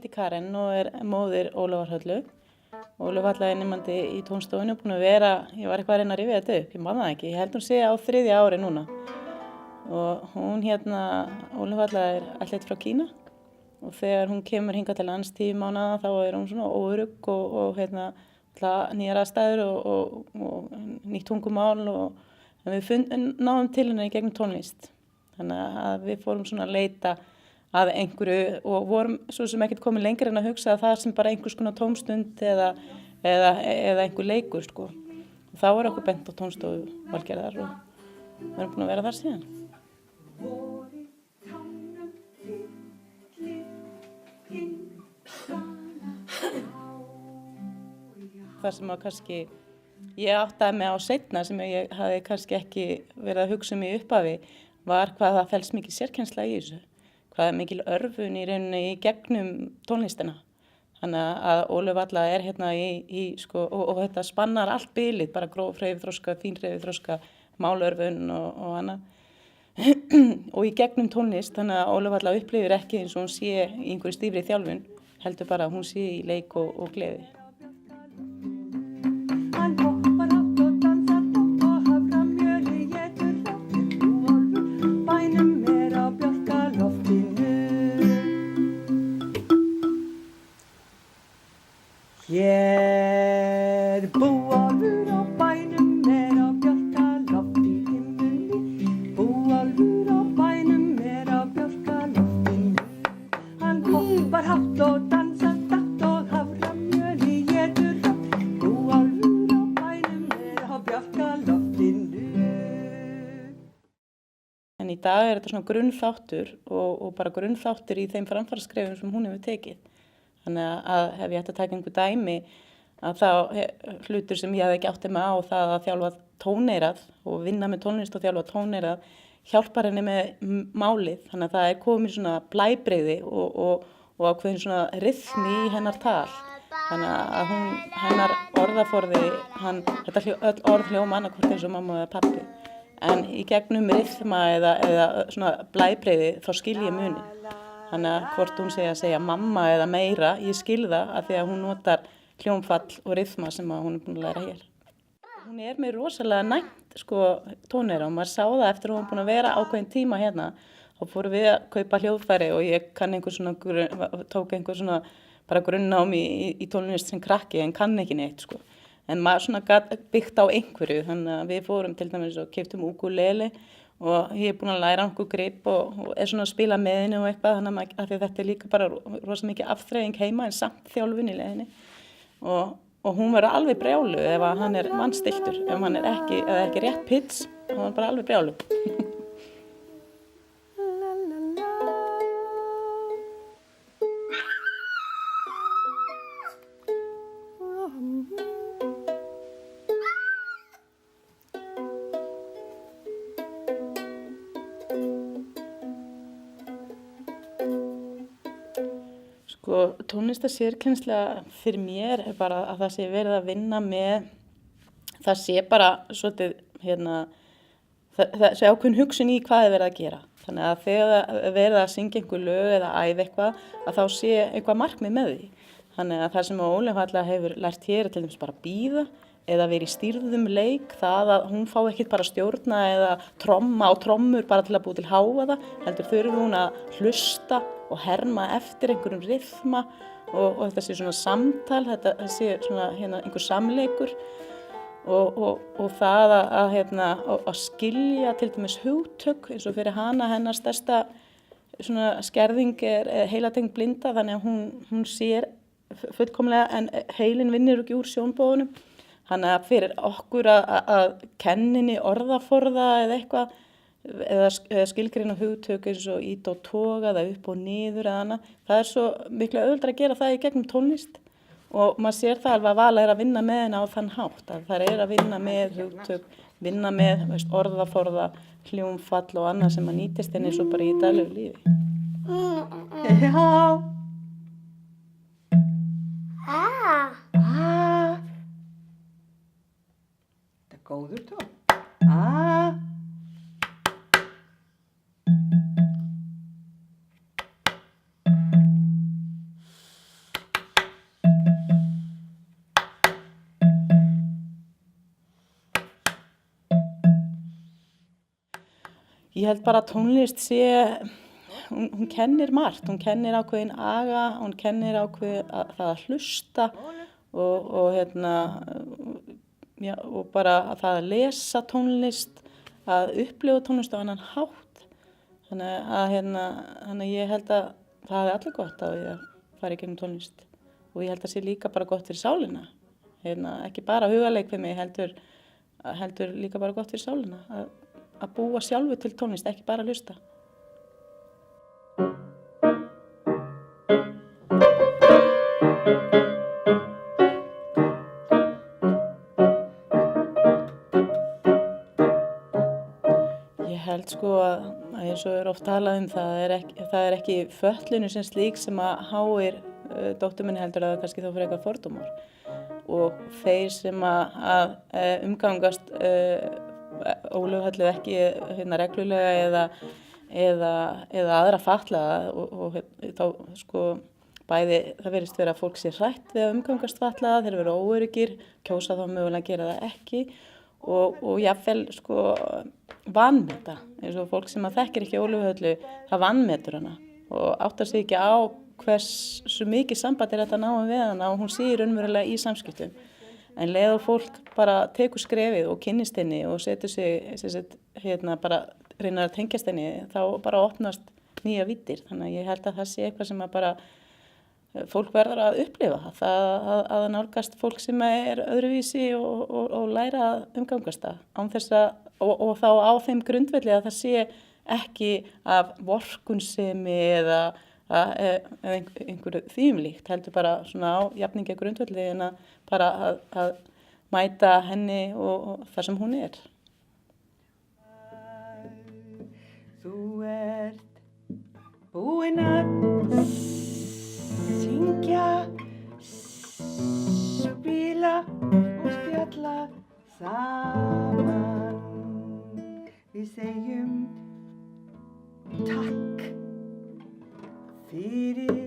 heiti Karen og móðir Ólafar Höllu. Ólöf Halla nemandi í tónstofunni búin að vera, ég var eitthvað að reyna að rifja þetta upp, ég man það ekki, ég held hún sé á 3. ári núna. Og hún Ólöf Halla ættleidd frá Kína og þegar hún kemur hingað til lands 10 mánaða þá hún svona óörugg og nýjar aðstæður og nýtt tungumál en við náðum til hennar í gegnum tónlist. Þannig að við fórum svona að leita að einhverju og vorum svo sem ekkert komin lengra en að hugsa að það sem bara einhvers konar tómstund eða einhver leikur sko. Og þá var okkur bent á tónstofu Valgerðar og við erum búin að vera þar síðan. Það sem að kannski ég áttaði mig á seinna sem ég hafði kannski ekki verið að hugsa mig í upphafi var hvað það felst mikið sérkennsla í þessu. Hvað mikil örfun í rauninni í gegnum tónlistina. Þannig að Ólöf Halla hérna og þetta spannar allt bilið, bara gróf hreyfiþroska, fín hreyfiþroska, málörfun og annað. Og í gegnum tónlist, þannig að Ólöf Halla upplifir ekki eins og hún sé í einhverju stífri þjálfun, heldur bara að hún sé í leik og gleði. Hér búálfur á bænum á björkaloft í himmunni. Búálfur á bænum á björkaloftinu. Hann hoppar hátt og dansar dátt og haframjöli étur rátt. Búálfur á bænum á björkaloftinu. En í dag þetta svona grunnþáttur og bara grunnþáttur í þeim framfaraskrefum sem hún hefur tekið. Þannig að ef ég ætti að taka einhver dæmi að þá hlutur sem ég hafði ekki áttið mig á það að þjálfa tóneyrað og vinna með tónlist og þjálfa tóneyrað hjálpar henni með málið. Þannig að það komið svona blæbrigði og ákveðin svona ryþmi í hennar tal. Þannig að hennar orðaforði, öll orð hljóma annarkvort eins og mamma eða pabbi. En í gegnum ryþma eða svona blæbrigði þá skil ég munin. Þannig að hvort hún sé að segja mamma eða meira, ég skil það af því að hún notar hljómfall og ryþma sem hún búin að læra hér. Hún með rosalega næmt tóneyra og maður sá það eftir að hún búin að vera ákveðin tíma hérna. Þá fórum við að kaupa hljóðfæri og ég tók einhver svona bara grunnnám í tónlist sem krakki en kann ekki neitt sko. En maður svona gat byggt á einhverju, þannig að við fórum til dæmis og keyptum ukulele og ég búin að læra einhver grip og svona að spila með henni og eitthvað þannig að þetta líka bara rosa mikið afþreying heima en samt þjálfun í leiðinni og hún verður alveg brjáluð ef hann vanstilltur, ef hann ekki rétt pitch, þá er hann bara alveg brjáluð. Tónlistarsérkennsla fyrir mér bara að það sé verið að vinna með, það sé bara svolítið, það sé ákveðin hugsun í hvað verið að gera. Þannig að þegar verið að syngja einhver lög eða æfa eitthvað, að þá sé eitthvað markmið með því. Þannig að það sem Ólöf Halla hefur lært hér til dæmis bara að bíða eða verið í stýrðum leik, það að hún fá ekkert bara stjórna eða tromma á trommur bara til að búi til hávaða, heldur þurfi hún að hlusta og herma eftir einhverjum ryþma og þetta sé svona samtal, þetta sé svona einhver samleikur og það að skilja til dæmis hugtök eins og fyrir hana hennar stærsta svona skerðing heilatengd blinda þannig að hún sér fullkomlega en heilin vinnur ekki úr sjónboðunum. Þannig að fyrir okkur að kenninni orðaforða eða eitthvað eða skilgreina hugtök eins og ít og toga eða upp og niður eða annað. Það svo miklu auðveldara að gera það í gegnum tónlist og maður sér það alveg að Vala að vinna með henni á þann hátt að það að vinna með hugtök, vinna með orðaforða, hljómfall og annað sem að nýtist henni svo bara í daglegu lífi. Já. Þetta góður tón. Ég held bara að tónlist sé, hún kennir margt, hún kennir ákveðin aga, hún kennir ákveðin það að hlusta og já, og bara að það að lesa tónlist, að upplifa tónlist á annan hátt. Þannig að ég held að það hafi allir gott á því að fara í gegnum tónlist og ég held að sé líka bara gott fyrir sálina. Ekki bara hugaleikfimi, heldur líka bara gott fyrir sálina að búa sjálfu til tónlist, ekki bara hlusta. Ég held sko að eins og oft talað það er ekki fötlunu sem slík sem að háir dóttur minni heldur að það kannski þá fyrir eitthvað fordómar. Og þeir sem að umgangast ólöghallu ekki reglulega eða aðra fatlaða og þá sko bæði það virðist vera að fólk sé hrætt við að umgangast fatlaða, þeir vera óöruggir, kjósa þá mögulega að gera það ekki og jafnvel sko vanmeta, eins og fólk sem að þekkir ekki ólöghallu, það vanmetur hana og áttar sig ekki á hversu mikið samband er þetta náum við hana og hún sé raunverulega í samskiptum. En leið og fólk bara tekur skrefið og kynnist henni og setur sig bara reynar að tengjast henni, þá bara opnast nýja víddir. Þannig að ég held að það sé eitthvað sem að bara fólk verður að upplifa, það að nálgast fólk sem er öðruvísi og læra að umgangast það. Án þess og þá á þeim grundvelli að það sé ekki af vorkunnsemi eða einhverju þýmlíkt, heldur bara svona á jafningi grundvelli en að bara að mæta henni og það sem hún er. Þú ert búin að syngja, spila og spjalla saman. Við segjum takk fyrir